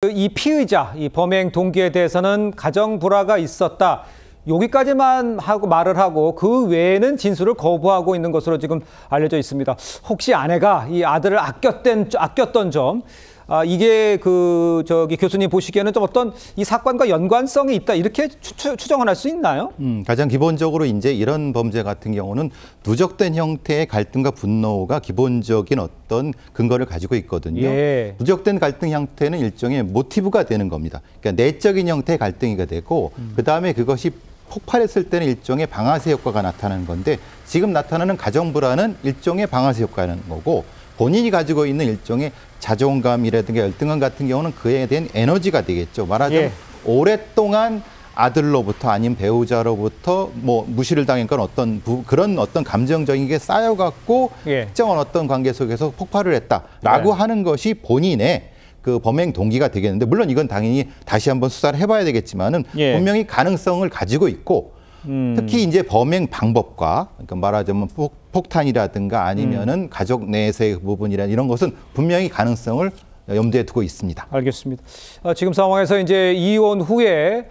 이 피의자, 이 범행 동기에 대해서는 가정 불화가 있었다. 여기까지만 하고 말을 하고 그 외에는 진술을 거부하고 있는 것으로 지금 알려져 있습니다. 혹시 아내가 이 아들을 아꼈던 점, 이게 교수님 보시기에는 좀 어떤 이 사건과 연관성이 있다 이렇게 추정을 할 수 있나요? 가장 기본적으로 이제 이런 범죄 같은 경우는 누적된 형태의 갈등과 분노가 기본적인 어떤 근거를 가지고 있거든요. 예. 누적된 갈등 형태는 일종의 모티브가 되는 겁니다. 그러니까 내적인 형태의 갈등이 되고 그다음에 그것이 폭발했을 때는 일종의 방아쇠 효과가 나타나는 건데 지금 나타나는 가정 불화는 일종의 방아쇠 효과라는 거고 본인이 가지고 있는 일종의 자존감이라든가 열등감 같은 경우는 그에 대한 에너지가 되겠죠. 말하자면 오랫동안 아들로부터 아니면 배우자로부터 뭐 무시를 당했건 그런 어떤 감정적인 게 쌓여갖고 특정한 어떤 관계 속에서 폭발을 했다라고 하는 것이 본인의 그 범행 동기가 되겠는데 물론 이건 당연히 다시 한번 수사를 해봐야 되겠지만은 분명히 가능성을 가지고 있고 특히 이제 범행 방법과 그러니까 말하자면 폭탄이라든가 아니면은 가족 내에서의 부분이라 이런 것은 분명히 가능성을 염두에 두고 있습니다. 알겠습니다. 지금 상황에서 이제 이혼 후에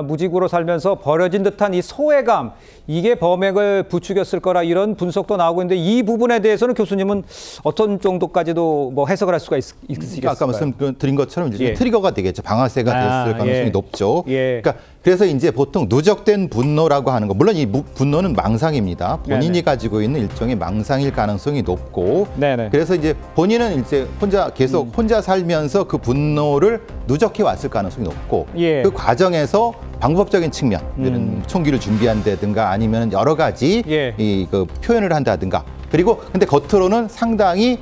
무직으로 살면서 버려진 듯한 이 소외감, 이게 범행을 부추겼을 거라 이런 분석도 나오고 있는데 이 부분에 대해서는 교수님은 어떤 정도까지도 뭐 해석을 할 수가 있으시겠어요? 아까 말씀드린 것처럼 이제 트리거가 되겠죠. 방아쇠가 됐을 가능성이 높죠. 그러니까 그래서 이제 보통 누적된 분노라고 하는 거, 물론 이 분노는 망상입니다. 본인이 가지고 있는 일종의 망상일 가능성이 높고, 그래서 이제 본인은 이제 계속 혼자 살면서 그 분노를 누적해 왔을 가능성이 높고, 그 과정에서 방법적인 측면, 총기를 준비한다든가 아니면 여러 가지 그 표현을 한다든가, 그리고 근데 겉으로는 상당히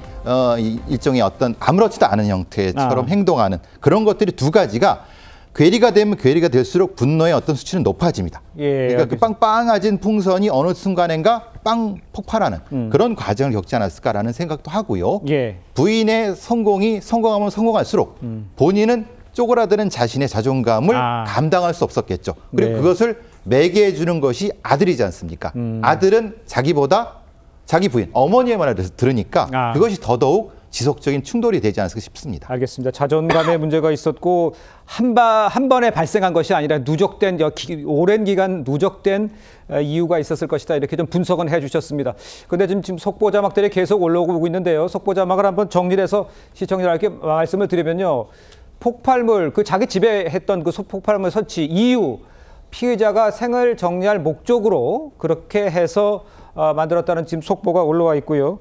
일종의 어떤 아무렇지도 않은 형태처럼 행동하는 그런 것들이 두 가지가 괴리가 되면 괴리가 될수록 분노의 어떤 수치는 높아집니다. 그러니까 그 빵빵해진 풍선이 어느 순간인가 빵 폭발하는 그런 과정을 겪지 않았을까라는 생각도 하고요. 부인의 성공하면 성공할수록 본인은 쪼그라드는 자신의 자존감을 감당할 수 없었겠죠. 그리고 그것을 매개해 주는 것이 아들이지 않습니까? 아들은 자기보다 자기 부인, 어머니의 말을 들으니까 그것이 더더욱 지속적인 충돌이 되지 않을까 싶습니다. 알겠습니다. 자존감의 문제가 있었고 한 번에 발생한 것이 아니라 누적된 오랜 기간 누적된 이유가 있었을 것이다. 이렇게 좀 분석은 해주셨습니다. 그런데 지금 속보 자막들이 계속 올라오고 있는데요. 속보 자막을 한번 정리해서 시청자들께 말씀을 드리면요. 폭발물, 자기 집에 했던 그 폭발물 설치 이유, 피의자가 생을 정리할 목적으로 그렇게 해서 만들었다는 지금 속보가 올라와 있고요.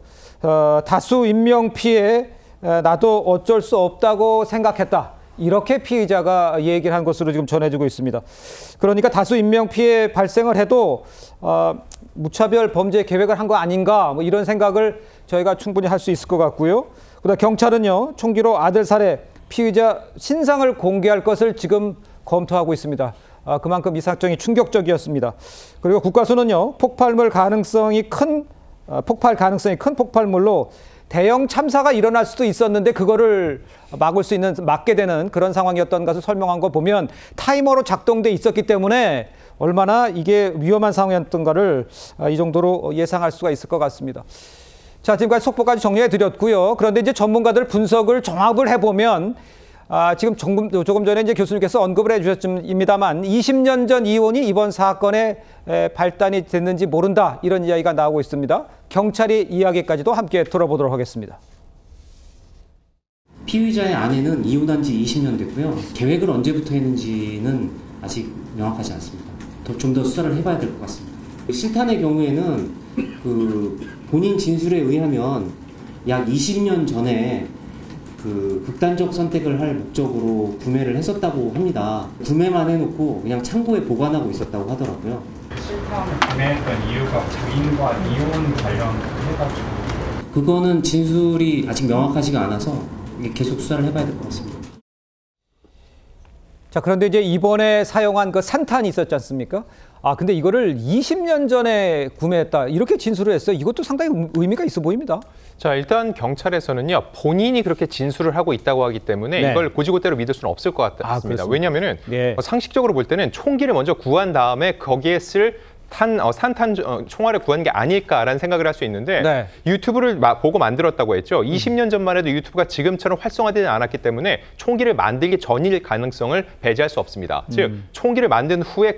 다수 인명 피해 나도 어쩔 수 없다고 생각했다. 이렇게 피의자가 얘기를 한 것으로 지금 전해지고 있습니다. 그러니까 다수 인명 피해 발생을 해도 무차별 범죄 계획을 한 거 아닌가 뭐 이런 생각을 저희가 충분히 할 수 있을 것 같고요. 그다음 경찰은요. 총기로 아들 살해 피의자 신상을 공개할 것을 지금 검토하고 있습니다. 그만큼 이 사건이 충격적이었습니다. 그리고 국가수는요. 폭발 가능성이 큰 폭발물로 대형 참사가 일어날 수도 있었는데 그거를 막게 되는 그런 상황이었던 것을 설명한 거 보면 타이머로 작동돼 있었기 때문에 얼마나 이게 위험한 상황이었던가를 이 정도로 예상할 수가 있을 것 같습니다. 자, 지금까지 속보까지 정리해 드렸고요. 그런데 이제 전문가들 분석을 종합을 해보면 지금 조금 전에 이제 교수님께서 언급을 해주셨습니다만 20년 전 이혼이 이번 사건의 발단이 됐는지 모른다 이런 이야기가 나오고 있습니다. 경찰이 이야기까지도 함께 들어보도록 하겠습니다. 피의자의 아내는 이혼한 지 20년 됐고요. 계획을 언제부터 했는지는 아직 명확하지 않습니다. 좀 더 수사를 해봐야 될 것 같습니다. 실탄의 경우에는 본인 진술에 의하면 약 20년 전에 극단적 선택을 할 목적으로 구매를 했었다고 합니다. 구매만 해놓고 그냥 창고에 보관하고 있었다고 하더라고요. 실탄을 구매했던 이유가 부인과 이혼 관련해가지고 그거는 진술이 아직 명확하지가 않아서 계속 수사를 해봐야 될 것 같습니다. 자, 그런데 이제 이번에 사용한 그 산탄이 있었지 않습니까? 근데 이거를 20년 전에 구매했다 이렇게 진술을 했어요. 이것도 상당히 의미가 있어 보입니다. 자, 일단 경찰에서는요. 본인이 그렇게 진술을 하고 있다고 하기 때문에 이걸 고지고대로 믿을 수는 없을 것 같습니다. 왜냐하면은 상식적으로 볼 때는 총기를 먼저 구한 다음에 거기에 쓸 산탄 총알을 구한 게 아닐까라는 생각을 할 수 있는데 네. 유튜브를 보고 만들었다고 했죠. 20년 전만 해도 유튜브가 지금처럼 활성화되지 않았기 때문에 총기를 만들기 전일 가능성을 배제할 수 없습니다. 즉 총기를 만든 후에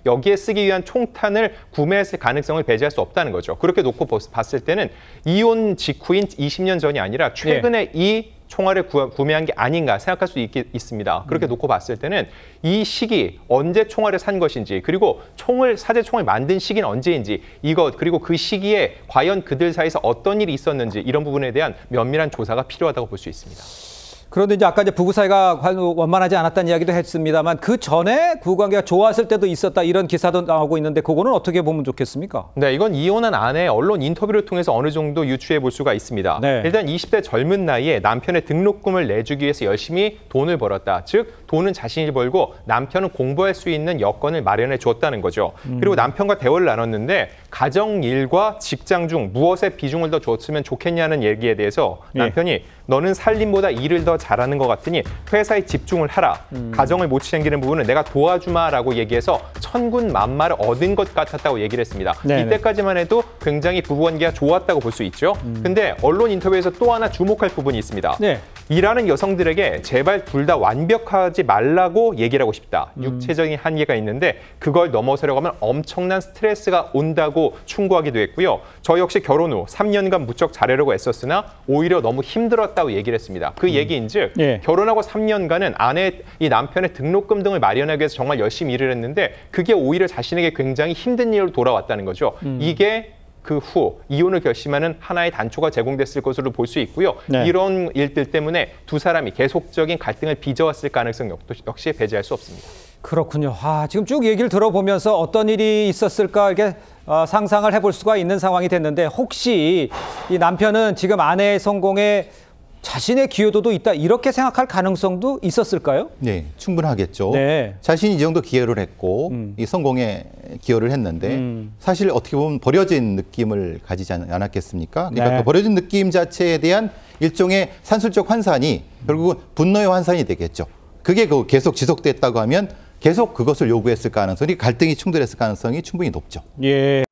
여기에 쓰기 위한 총탄을 구매했을 가능성을 배제할 수 없다는 거죠. 그렇게 놓고 봤을 때는 이혼 직후인 20년 전이 아니라 최근에 이 총알을 구매한 게 아닌가 생각할 수 있습니다. 그렇게 놓고 봤을 때는 이 시기 언제 총알을 산 것인지 그리고 사제 총을 만든 시기는 언제인지 그리고 그 시기에 과연 그들 사이에서 어떤 일이 있었는지 이런 부분에 대한 면밀한 조사가 필요하다고 볼 수 있습니다. 그런데 이제 아까 이제 부부 사이가 원만하지 않았다는 이야기도 했습니다만 그 전에 부부 관계가 좋았을 때도 있었다 이런 기사도 나오고 있는데 그거는 어떻게 보면 좋겠습니까? 네, 이건 이혼한 아내 언론 인터뷰를 통해서 어느 정도 유추해 볼 수가 있습니다. 네. 일단 20대 젊은 나이에 남편의 등록금을 내주기 위해서 열심히 돈을 벌었다. 즉 돈은 자신이 벌고 남편은 공부할 수 있는 여건을 마련해 줬다는 거죠. 그리고 남편과 대화를 나눴는데 가정 일과 직장 중 무엇에 비중을 더 줬으면 좋겠냐는 얘기에 대해서 남편이 너는 살림보다 일을 더 잘하는 것 같으니 회사에 집중을 하라. 가정을 못 챙기는 부분은 내가 도와주마라고 얘기해서 천군만마를 얻은 것 같았다고 얘기를 했습니다. 네네. 이때까지만 해도 굉장히 부부관계가 좋았다고 볼 수 있죠. 근데 언론 인터뷰에서 또 하나 주목할 부분이 있습니다. 네. 일하는 여성들에게 제발 둘 다 완벽하지 말라고 얘기를 하고 싶다. 육체적인 한계가 있는데 그걸 넘어서려고 하면 엄청난 스트레스가 온다고 충고하기도 했고요. 저 역시 결혼 후 3년간 무척 잘하려고 애썼으나 오히려 너무 힘들었다고 얘기를 했습니다. 그 얘기인즉 결혼하고 3년간은 이 남편의 등록금 등을 마련하기 위해서 정말 열심히 일을 했는데 그게 오히려 자신에게 굉장히 힘든 일로 돌아왔다는 거죠. 이게 그 후 이혼을 결심하는 하나의 단초가 제공됐을 것으로 볼 수 있고요. 네. 이런 일들 때문에 두 사람이 계속적인 갈등을 빚어왔을 가능성 역시 배제할 수 없습니다. 그렇군요. 지금 쭉 얘기를 들어보면서 어떤 일이 있었을까 이렇게 상상을 해볼 수가 있는 상황이 됐는데 혹시 이 남편은 지금 아내의 성공에 자신의 기여도도 있다 이렇게 생각할 가능성도 있었을까요? 네, 충분하겠죠. 네. 자신이 이 정도 기여를 했고 이 성공에 기여를 했는데 사실 어떻게 보면 버려진 느낌을 가지지 않았겠습니까? 그러니까 그 버려진 느낌 자체에 대한 일종의 산술적 환산이 결국은 분노의 환산이 되겠죠. 그게 계속 지속됐다고 하면 계속 그것을 요구했을 가능성이 갈등이 충돌했을 가능성이 충분히 높죠. 예.